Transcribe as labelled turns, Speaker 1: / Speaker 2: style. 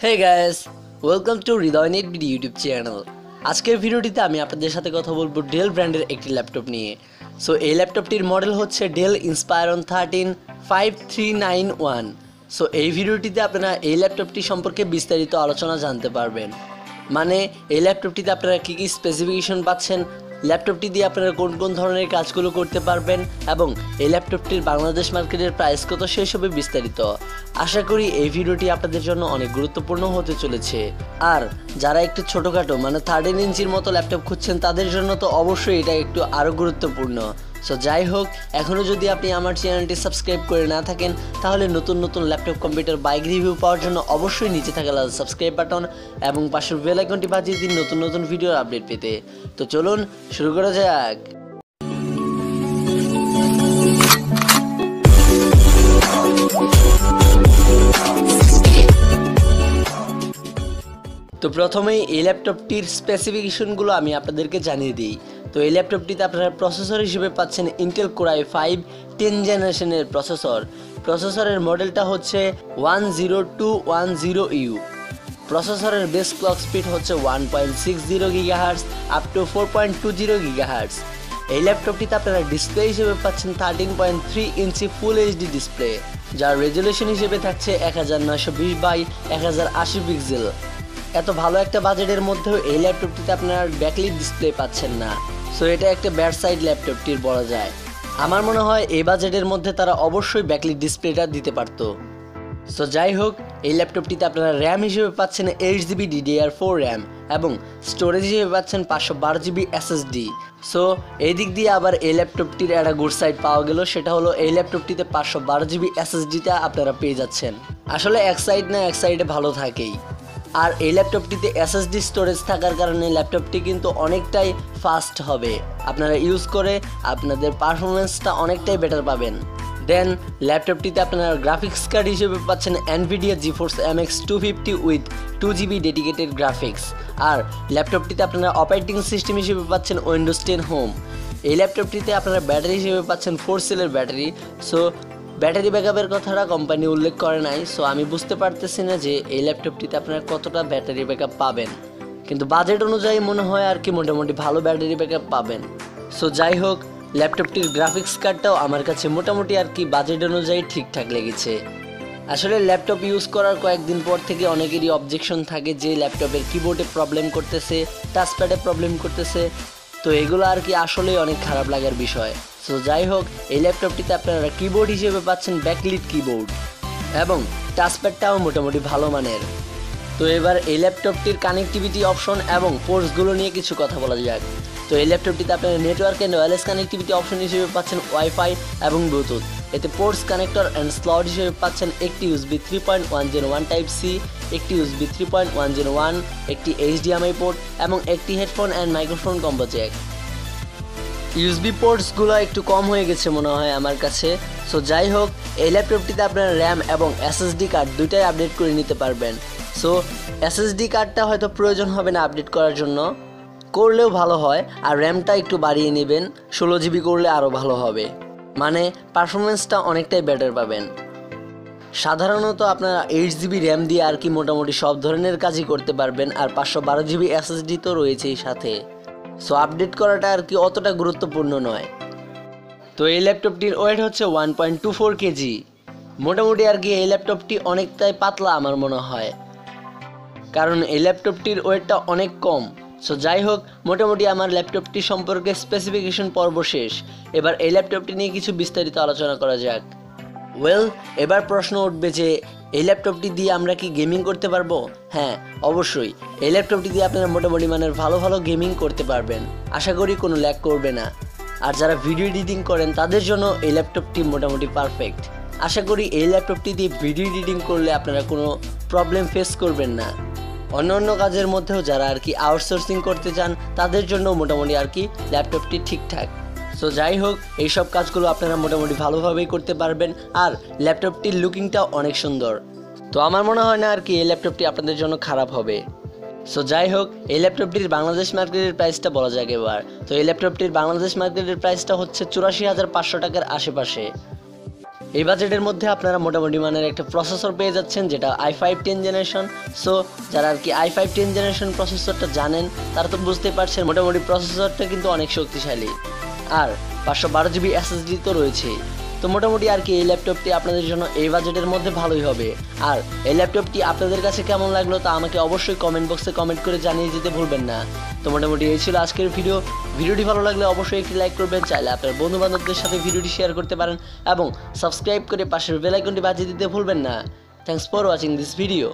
Speaker 1: Hey guys, welcome to Ridoy Netbid YouTube channel. আজকের ভিডিওটিতে আমি আপনাদের সাথে কথা বলবো ডেল ব্র্যান্ডের একটি ল্যাপটপ নিয়ে। সো এই ল্যাপটপটির মডেল হচ্ছে ডেল ইন্সপায়রন 135391। সো এই ভিডিওটিতে আপনারা এই ল্যাপটপটি সম্পর্কে বিস্তারিত আলোচনা জানতে পারবেন। মানে এই ল্যাপটপটিতে আপনারা কী কী স্পেসিফিকেশন পাচ্ছেন, ল্যাপটপটি দিয়ে আপনারা কোন কোন ধরনের কাজগুলো করতে পারবেন এবং এই ল্যাপটপটির বাংলাদেশ মার্কেটের প্রাইস কত সেসবে বিস্তারিত। আশা করি এই ভিডিওটি আপনাদের জন্য অনেক গুরুত্বপূর্ণ হতে চলেছে। আর যারা একটু ছোটোখাটো মানে 13 ইঞ্চির মতো ল্যাপটপ খুঁজছেন তাদের জন্য তো অবশ্যই এটা একটু আরও গুরুত্বপূর্ণ। সো যাই হোক, এখনও যদি আপনি আমার চ্যানেলটি সাবস্ক্রাইব করে না থাকেন তাহলে নতুন নতুন ল্যাপটপ কম্পিউটার বাইক রিভিউ পাওয়ার জন্য অবশ্যই নিচে থাকা লাল সাবস্ক্রাইব বাটন এবং পাশের বেল আইকনটি বাজিয়ে দিন নতুন নতুন ভিডিওর আপডেট পেতে। তো চলুন শুরু করা যাক। তো প্রথমেই এই ল্যাপটপটির স্পেসিফিকেশনগুলো আমি আপনাদেরকে জানিয়ে দিই। তো এই ল্যাপটপটিতে আপনারা প্রসেসর হিসেবে পাচ্ছেন ইন্টেল কোর i5 10 জেনারেশনের প্রসেসরের মডেলটা হচ্ছে 10210U। প্রসেসরের বেস ক্লক স্পিড হচ্ছে 1.60 GHz আপ টু 4.20 GHz। এই ল্যাপটপটিতে আপনারা ডিসপ্লে হিসেবে পাচ্ছেন 13.3 ইঞ্চি ফুল এইচডি ডিসপ্লে, যার রেজুলেশন হিসেবে থাকছে 1920x1080 পিক্সেল। এত ভালো একটা বাজেটের মধ্যেও এই ল্যাপটপটিতে আপনারা ব্যাকলিট ডিসপ্লে পাচ্ছেন না। সো এটা একটা ব্যাড সাইড ল্যাপটপটির বলা যায়। আমার মনে হয় এই বাজেটের মধ্যে তারা অবশ্যই ব্যাকলিট ডিসপ্লেটা দিতে পারতো। সো যাই হোক, এই ল্যাপটপটিতে আপনারা র্যাম হিসেবে পাচ্ছেন 8GB DDR4 র্যাম এবং স্টোরেজ হিসেবে পাচ্ছেন 512GB SSD। সো এই দিক দিয়ে আবার এই ল্যাপটপটির একটা গুড সাইড পাওয়া গেল, সেটা হলো এই ল্যাপটপটিতে 512GB SSDটা আপনারা পেয়ে যাচ্ছেন। আসলে এক সাইড না এক সাইডে ভালো থাকেই। আর এই ল্যাপটপটিতে SSD স্টোরেজ থাকার কারণে ল্যাপটপটি কিন্তু অনেকটাই ফাস্ট হবে, আপনারা ইউজ করে আপনাদের পারফরমেন্সটা অনেকটাই বেটার পাবেন। দেন ল্যাপটপটিতে আপনারা গ্রাফিক্স কার্ড হিসেবে পাচ্ছেন NVIDIA GeForce MX 250 with 2GB dedicated graphics. আর ল্যাপটপটিতে আপনারা অপারেটিং সিস্টেম হিসেবে পাচ্ছেন উইন্ডোজ 10 হোম। এই ল্যাপটপটিতে আপনারা ব্যাটারি হিসেবে পাচ্ছেন 4 সেলের ব্যাটারি। সো ব্যাটারি ব্যাকআপের কথাটা কোম্পানি উল্লেখ করে নাই, সো আমি বুঝতে পারতেছি না যে এই ল্যাপটপটিতে আপনারা কতটা ব্যাটারি ব্যাকআপ পাবেন, কিন্তু বাজেট অনুযায়ী মনে হয় আর কি মোটামুটি ভালো ব্যাটারি ব্যাকআপ পাবেন। সো যাই হোক, ল্যাপটপটির গ্রাফিক্স কার্ডটাও আমার কাছে মোটামুটি আর কি বাজেট অনুযায়ী ঠিকঠাক লেগেছে। আসলে ল্যাপটপ ইউজ করার কয়েকদিন পর থেকে অনেকেরই অবজেকশন থাকে যে ল্যাপটপের কিবোর্ডে প্রবলেম করতেছে, টাচপ্যাডে প্রবলেম করতেছে। তো এগুলো আর কি আসলেই অনেক খারাপ লাগার বিষয়। সো যাই হোক, এই ল্যাপটপটিতে আপনারা কিবোর্ড হিসেবে পাচ্ছেন ব্যাকলিট কিবোর্ড এবং টাচপ্যাডটাও মোটামুটি ভালো মানের। তো এবার এই ল্যাপটপটির কানেক্টিভিটি অপশন এবং পোর্টসগুলো নিয়ে কিছু কথা বলা যাক। তো এই ল্যাপটপটিতে আপনারা network and wireless connectivity option হিসেবে পাচ্ছেন ওয়াইফাই এবং ব্লুটুথ। এতে পোর্টস কানেক্টর অ্যান্ড স্লট হিসেবে পাচ্ছেন একটি USB 3.1 Gen 1 Type-C, একটি USB 3.1 Gen 1, একটি HDMI পোর্ট এবং একটি headphone and microphone combo Jack. USB পোর্টসগুলো একটু কম হয়ে গেছে মনে হয় আমার কাছে। সো যাই হোক, এই ল্যাপটপটিতে আপনারা র্যাম এবং SSD কার্ড দুইটাই আপডেট করে নিতে পারবেন। সো SSD কার্ডটা হয়তো প্রয়োজন হবে না আপডেট করার জন্য, করলেও ভালো হয়। আর র্যামটা একটু বাড়িয়ে নেবেন, 16GB করলে আরও ভালো হবে, মানে পারফরমেন্সটা অনেকটাই বেটার পাবেন। সাধারণত আপনারা 8GB র্যাম দিয়ে আর কি মোটামুটি সব ধরনের কাজই করতে পারবেন, আর 512GB SSD তো রয়েছেই সাথে। সো আপডেট করাটা আর কি অতটা গুরুত্বপূর্ণ নয়। তো এই ল্যাপটপটির ওয়েট হচ্ছে 1.24 kg। মোটামুটি আর কি এই ল্যাপটপটি অনেকটাই পাতলা আমার মনে হয়, কারণ এই ল্যাপটপটির ওয়েটটা অনেক কম। সো যাই হোক, মোটামুটি আমার ল্যাপটপটি সম্পর্কে স্পেসিফিকেশন পর্ব শেষ। এবার এই ল্যাপটপটি নিয়ে কিছু বিস্তারিত আলোচনা করা যাক। এবার প্রশ্ন উঠবে যে এই ল্যাপটপটি দিয়ে আমরা কি গেমিং করতে পারবো? হ্যাঁ, অবশ্যই। এই ল্যাপটপটি দিয়ে আপনারা মোটামুটি মানের ভালো ভালো গেমিং করতে পারবেন, আশা করি কোনো ল্যাগ করবে না। আর যারা ভিডিও এডিটিং করেন তাদের জন্য এই ল্যাপটপটি মোটামুটি পারফেক্ট। আশা করি এই ল্যাপটপটি দিয়ে ভিডিও এডিটিং করলে আপনারা কোনো প্রবলেম ফেস করবেন না। অন্য কাজের মধ্যেও যারা আর কি আউটসোর্সিং করতে চান তাদের জন্য মোটামুটি আর কি ল্যাপটপটি ঠিকঠাক। সো যাই হোক, এইসব কাজগুলো আপনারা মোটামুটি ভালোভাবেই করতে পারবেন। আর ল্যাপটপটির লুকিংটাও অনেক সুন্দর। তো আমার মনে হয় না আর কি এই ল্যাপটপটি আপনাদের জন্য খারাপ হবে। সো যাই হোক, এই ল্যাপটপটির বাংলাদেশ মার্কেটের প্রাইসটা বলা যাক এবার। তো এই ল্যাপটপটির বাংলাদেশ মার্কেটের প্রাইসটা হচ্ছে 84,500 টাকার আশেপাশে। এই বাজেটের মধ্যে আপনারা মোটামুটি মানের একটা প্রসেসর পেয়ে যাচ্ছেন, যেটা i5 10 জেনারেশন। সো যারা আর কি i5 10 জেনারেশন প্রসেসরটা জানেন তারা তো বুঝতে পারছেন মোটামুটি প্রসেসরটা কিন্তু অনেক শক্তিশালী, আর 512 জিবি এসএসডি তো রয়েছে। তো মোটামুটি আর কি এই ল্যাপটপটি আপনাদের জন্য এই বাজেটের মধ্যে ভালোই হবে। আর এই ল্যাপটপটি আপনাদের কাছে কেমন লাগলো তা আমাকে অবশ্যই কমেন্ট বক্সে কমেন্ট করে জানিয়ে দিতে ভুলবেন না। তো মোটামুটি এই ছিল আজকের ভিডিওটি ভালো লাগলে অবশ্যই একটি লাইক করবেন, চাইলে আপনার বন্ধু বান্ধবদের সাথে ভিডিওটি শেয়ার করতে পারেন এবং সাবস্ক্রাইব করে পাশের বেল আইকনটি বাজিয়ে দিতে ভুলবেন না। Thanks for watching this video.